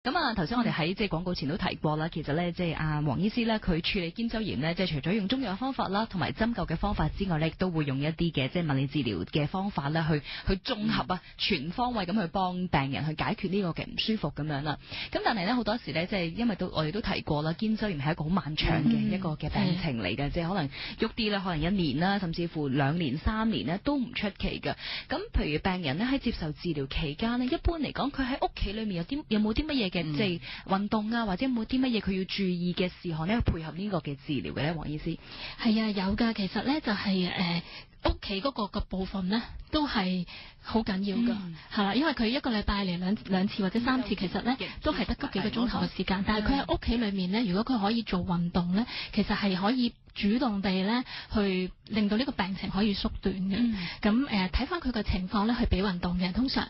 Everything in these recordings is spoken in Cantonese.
咁啊，頭先我哋喺即係廣告前都提過啦，其實咧即係阿黃醫師咧，佢處理肩周炎咧，即係除咗用中藥方法啦，同埋針灸嘅方法之外咧，亦都會用一啲嘅即係物理治療嘅方法咧，去綜合啊，全方位咁去幫病人去解決呢個嘅唔舒服咁樣啦。咁但係咧好多時咧，即係因為我哋都提過啦，肩周炎係一個好漫長嘅一個嘅病程嚟嘅，即係可能喐啲咧，可能1年啦，甚至乎2年、3年咧都唔出奇嘅。咁譬如病人咧喺接受治療期間咧，一般嚟講，佢喺屋企裏面有冇啲乜嘢嘅即係運動啊，或者有冇啲乜嘢佢要注意嘅事項咧，去配合呢個嘅治療嘅咧，黃醫師？係啊，有噶，其實咧就係屋企嗰個部分咧，都係好緊要噶，係啦，因為佢一個禮拜嚟兩次或者3次，其實咧都係得幾個鐘頭嘅時間。但係佢喺屋企裏面咧，如果佢可以做運動咧，其實係可以主動地咧去令到呢個病情可以縮短嘅。咁睇翻佢個情況咧，去俾運動嘅，通常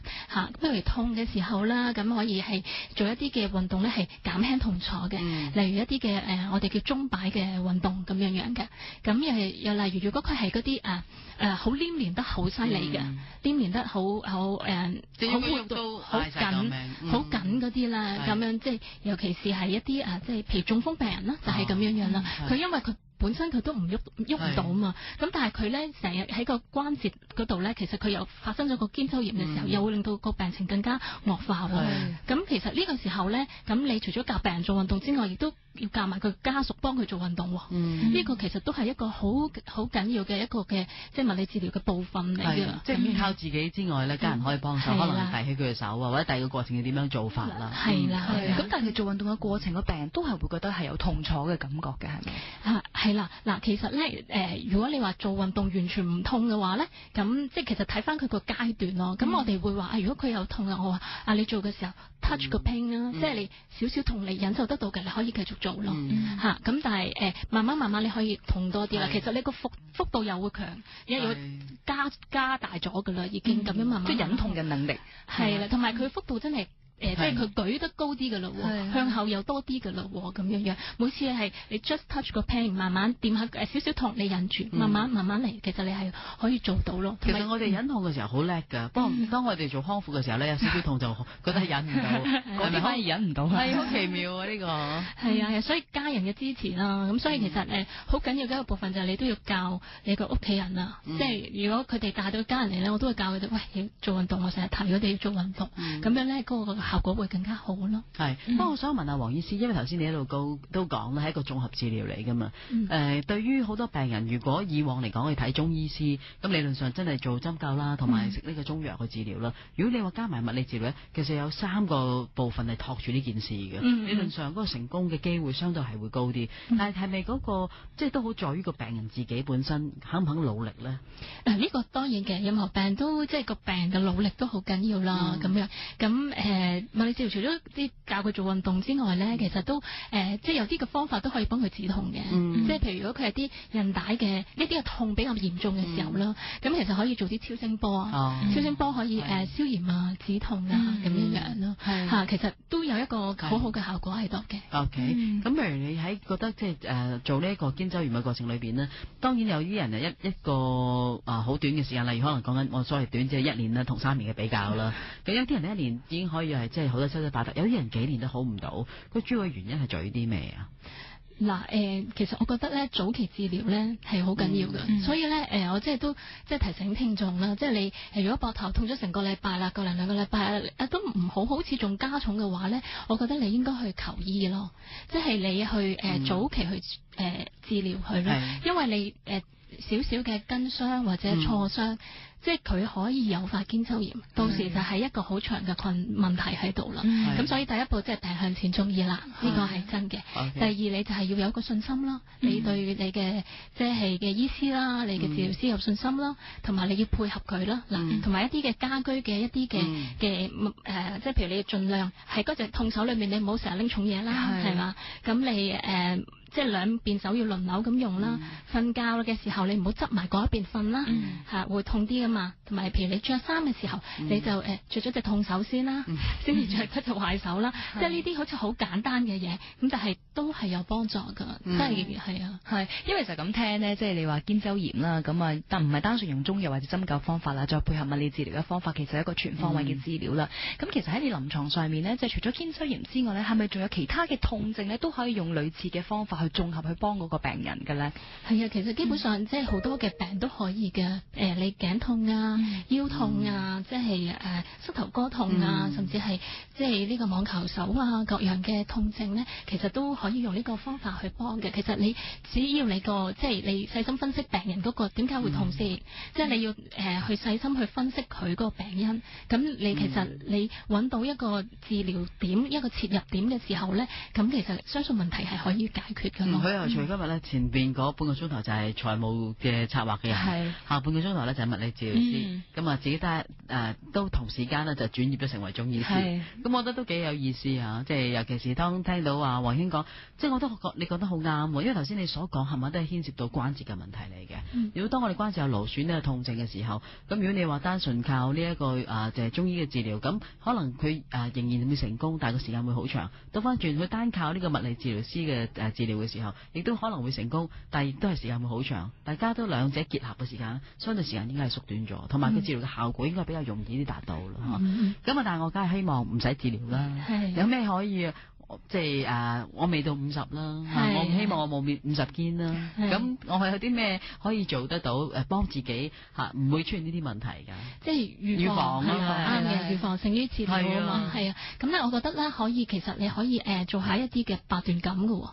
譬如痛嘅時候啦，咁可以係做一啲嘅運動咧，係減輕痛楚嘅。例如一啲嘅我哋叫鐘擺嘅運動咁樣嘅。咁又例如，如果佢係嗰啲好黏連得好犀利嘅，黏連得好活到好緊嗰啲啦，咁樣即係尤其是係一啲即係譬如中風病人啦，就係咁樣啦。佢因為佢本身佢都唔喐唔到嘛，咁但係佢咧成日喺個關節嗰度咧，其實佢又發生咗個肩周炎嘅時候，又會令到個病情更加惡化喎。咁其實呢個時候咧，咁你除咗教病人做運動之外，亦都要教埋佢家屬幫佢做運動。呢個其實都係一個好緊要嘅一個嘅即係物理治療嘅部分嚟嘅。即係靠自己之外咧，家人可以幫手，可能遞起佢嘅手啊，或者第二個過程要點樣做法啦。係啦。咁但係佢做運動嘅過程，個病人都係會覺得係有痛楚嘅感覺嘅，係咪？係啦，嗱，其實咧，如果你話做運動完全唔痛嘅話咧，咁即係其實睇翻佢個階段咯。咁我哋會話如果佢有痛嘅，我話你做嘅時候 touch 個 pain 啦，即係你少少痛你忍受得到嘅，你可以繼續做咯。咁但係慢慢你可以痛多啲啦。其實你個幅度又會強，因為要加大咗噶啦，已經咁樣慢慢即係忍痛嘅能力係啦，同埋佢幅度真係。即係佢舉得高啲噶啦，向後又多啲噶啦，咁樣。每次係你 just touch 個 pain， 慢慢掂下少少痛，你忍住，慢慢嚟，其實你係可以做到咯。其實我哋忍痛嘅時候好叻噶，不過當我哋做康復嘅時候咧，有少少痛就覺得忍唔到，嗰啲反而忍唔到。係好奇妙啊呢個。係啊，所以家人嘅支持啦，咁所以其實好緊要嘅一個部分就係你都要教你個屋企人啊，即係如果佢哋帶到家人嚟咧，我都會教佢哋，喂，要做運動，我成日提佢哋要做運動，咁樣咧嗰個效果會更加好咯。係，不過我想問下黃醫師，因為頭先你喺度都講咧，係一個綜合治療嚟噶嘛。對於好多病人，如果以往嚟講去睇中醫師，咁理論上真係做針灸啦，同埋食呢個中藥去治療啦。如果你話加埋物理治療咧，其實有3個部分係托住呢件事嘅。理論上嗰個成功嘅機會相對係會高啲。但係咪嗰個即係都好在於個病人自己本身肯唔肯努力咧？呢個當然嘅，任何病都即係個病人嘅努力都好緊要啦。咁樣咁物理治療除咗啲教佢做運動之外咧，其實都即係有啲嘅方法都可以幫佢止痛嘅。即係譬如如果佢係啲韌帶嘅一啲嘅痛比較嚴重嘅時候啦，咁其實可以做啲超聲波啊，超聲波可以消炎啊、止痛啊咁樣咯。其實都有一個好好嘅效果喺度嘅。OK，咁譬如你喺覺得即係做呢一個肩周炎嘅過程裏邊呢，當然有啲人係一個好短嘅時間，例如可能講緊我所謂短即係1年啦，同3年嘅比較啦。咁有啲人1年已經可以係即係好多七七八八，有啲人幾年都好唔到。佢主要嘅原因係在於啲咩啊？嗱，其實我覺得咧，早期治療咧係好緊要嘅，所以咧，我即係都即係提醒聽眾啦，即係你如果膊頭痛咗成個禮拜啦，個零2個禮拜都唔好似仲加重嘅話咧，我覺得你應該去求醫咯，即係你去早期去治療佢咯，因為你少少嘅筋傷或者挫傷。即係佢可以誘發肩周炎，到時就係一個好長嘅問題喺度啦。咁所以第一步即係病向淺中醫啦，呢個係真嘅。第二你就係要有一個信心啦，你對你嘅即係嘅醫師啦，你嘅治療師有信心啦，同埋你要配合佢啦。嗱，同埋一啲嘅家居嘅一啲嘅即係譬如你盡量喺嗰隻痛手裏面，你唔好成日拎重嘢啦，係嘛？咁你即係兩邊手要輪流咁用啦。瞓覺嘅時候你唔好側埋嗰一邊瞓啦，會痛啲㗎嘛。嘛，同埋譬如你着衫嘅時候，你就着咗隻痛手先啦，先至着隻壞手啦，即係呢啲好似好簡單嘅嘢，咁但係都係有幫助噶，真係係啊，係因為就咁聽呢，即係你話肩周炎啦，咁啊，但唔係單純用中藥或者針灸方法啦，再配合物理治療嘅方法，其實係一個全方位嘅治療啦。咁其實喺你臨床上面呢，即係除咗肩周炎之外呢，係咪仲有其他嘅痛症呢？都可以用類似嘅方法去綜合去幫嗰個病人嘅咧？係啊，其實基本上即係好多嘅病都可以嘅，你頸痛啊、腰痛啊，即係膝頭哥痛啊，甚至係即係呢個網球手啊各樣嘅痛症呢，其實都可以用呢個方法去幫嘅。其實你只要你即係你細心分析病人嗰個點解會痛先，即係你要去細心去分析佢嗰個病因，咁你其實你揾到一個治療點、一個切入點嘅時候呢，咁其實相信問題係可以解決㗎咯。佢又除今日咧，前邊嗰半個鐘頭就係財務嘅策劃嘅人，下半個鐘頭咧就係物理治療師，咁啊自己都同時間咧就轉業咗成為中醫師，咁我覺得都幾有意思啊！即係尤其是當聽到話黃兄講，即係我都覺你講得好啱喎，因為頭先你所講係咪都係牽涉到關節嘅問題嚟嘅？如果當我哋關節有勞損呢個痛症嘅時候，咁如果你話單純靠呢一個就係中醫嘅治療，咁可能佢仍然會成功，但係個時間會好長。倒翻轉佢單靠呢個物理治療師嘅治療嘅時候，亦都可能會成功，但係亦都係時間會好長。大家都兩者結合嘅時間，相對時間應該係縮短咗，同埋佢治療嘅效果應該比較容易啲達到啦。咁但係我梗係希望唔使治療啦。有咩可以？即係我未到50啦，我唔希望我冇50肩啦。咁我係有啲咩可以做得到幫自己唔會出現呢啲問題㗎？即係預防啱嘅，預防勝於治療啊嘛。係啊，咁咧我覺得咧可以，其實你可以做下一啲嘅八段錦㗎喎，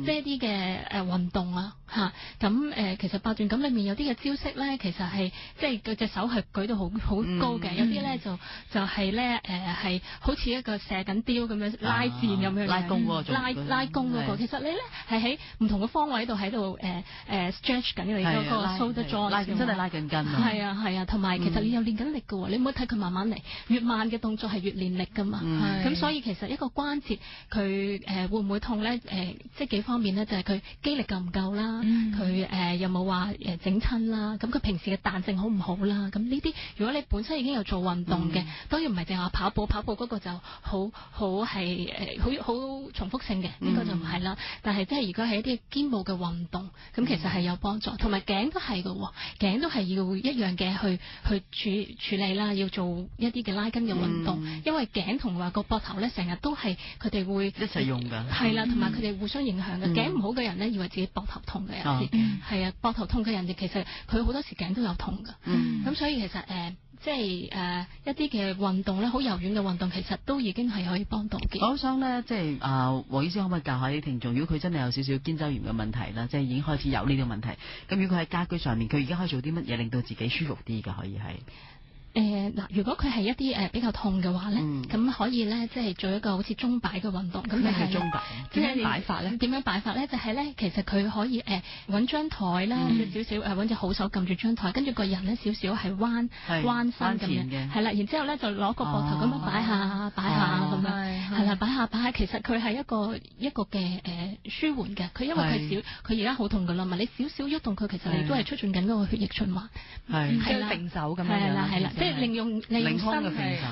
即係一啲嘅運動啊嚇。咁其實八段錦裏面有啲嘅招式咧，其實係即係佢隻手係舉到好高嘅，有啲咧就係咧係好似一個射緊雕咁樣拉箭咁樣。拉弓嗰個拉弓嗰個，其實你咧係喺唔同嘅方位度喺度stretch 緊你嗰個 shoulder joint，真係拉緊筋啊！係啊，同埋其實你又練緊力㗎喎，你唔好睇佢慢慢嚟，越慢嘅動作係越練力㗎嘛。咁所以其實一個關節佢會唔會痛咧？即係幾方面咧，就係佢肌力夠唔夠啦，佢有冇話整親啦，咁佢平時嘅彈性好唔好啦？咁呢啲如果你本身已經有做運動嘅，當然唔係淨係話跑步嗰個就好係好重複性嘅，呢個就唔係啦。但係即係如果係一啲肩部嘅運動，咁其實係有幫助，同埋頸都係嘅，頸都係要一樣嘅去處理啦，要做一啲嘅拉筋嘅運動，因為頸同話個膊頭咧成日都係佢哋會一齊用㗎，係啦，同埋佢哋互相影響嘅。頸唔好嘅人咧，以為自己膊頭痛嘅有時，係啊，膊頭痛嘅人哋其實佢好多時頸都有痛㗎。咁所以其實即係一啲嘅運動咧，好柔軟嘅運動，其實都已經係可以幫到嘅。我想咧，即係黃醫師可唔可以教下啲聽眾，如果佢真係有少少肩周炎嘅問題啦，即係已經開始有呢個問題，咁如果佢喺家居上面，佢而家可以做啲乜嘢令到自己舒服啲㗎？可以係。嗱，如果佢係一啲比較痛嘅話咧，咁可以咧，即係做一個好似鐘擺嘅運動。咁就係鐘擺，點樣擺法咧？點樣擺法咧？就係咧，其實佢可以揾張台啦，少少揾隻好手撳住張台，跟住個人咧少少係彎身咁樣，係啦，然之後咧就攞個膊頭咁樣擺下咁樣，係啦，擺下，其實佢係一個嘅舒緩嘅。佢因為佢而家好痛㗎啦嘛，你少少喐動佢，其實你都係促進緊嗰個血液循環。係啦，定手咁樣。係啦。即係利用身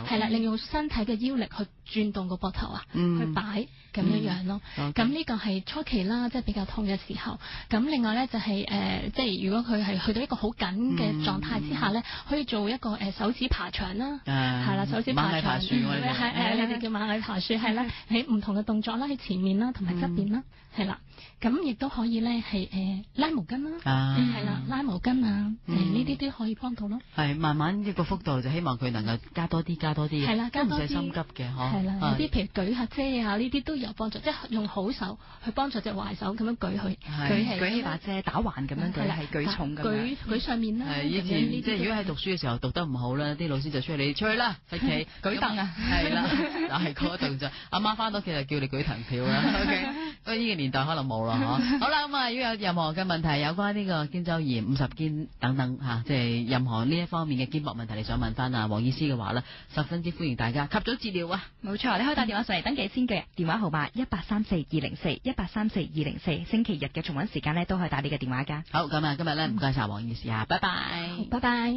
係啦，利用身體嘅腰力去轉動個膊頭啊，去擺咁樣咯。咁呢個係初期啦，即係比較痛嘅時候。咁另外咧就係即係如果佢係去到一個好緊嘅狀態之下咧，可以做一個手指爬牆啦，係啦，手指爬牆，你哋叫螞蟻爬樹，係啦，喺唔同嘅動作啦，喺前面啦，同埋側邊啦，係啦。咁亦都可以咧係拉毛巾啦，係啦，拉毛巾啊，呢啲都可以幫到咯。係慢慢一個幅度，就希望佢能夠加多啲，係啦，加多啲，唔使心急嘅，係啦，有啲譬如舉下遮啊，呢啲都有幫助，即係用好手去幫助隻壞手咁樣舉起把遮，打橫咁樣舉，係舉重咁舉上面啦。以前即係如果喺讀書嘅時候讀得唔好啦，啲老師就出去你出去啦，飛企舉凳啊，係啦，但係嗰個動作，阿媽翻到屋企就叫你舉藤條啦。OK，不過呢個年代可能冇啦，好啦，咁如果有任何嘅問題，有關呢個肩周炎、50肩等等即係任何呢一方面嘅肩膊問題，你想問翻黃醫師嘅話咧，十分之歡迎大家及早治療啊！冇錯，你可以打電話上嚟登記先嘅，電話號碼1834204，1834204，星期日嘅重溫時間咧都可以打呢個電話噶。好，咁今日咧唔該晒黃醫師啊，拜拜，拜拜。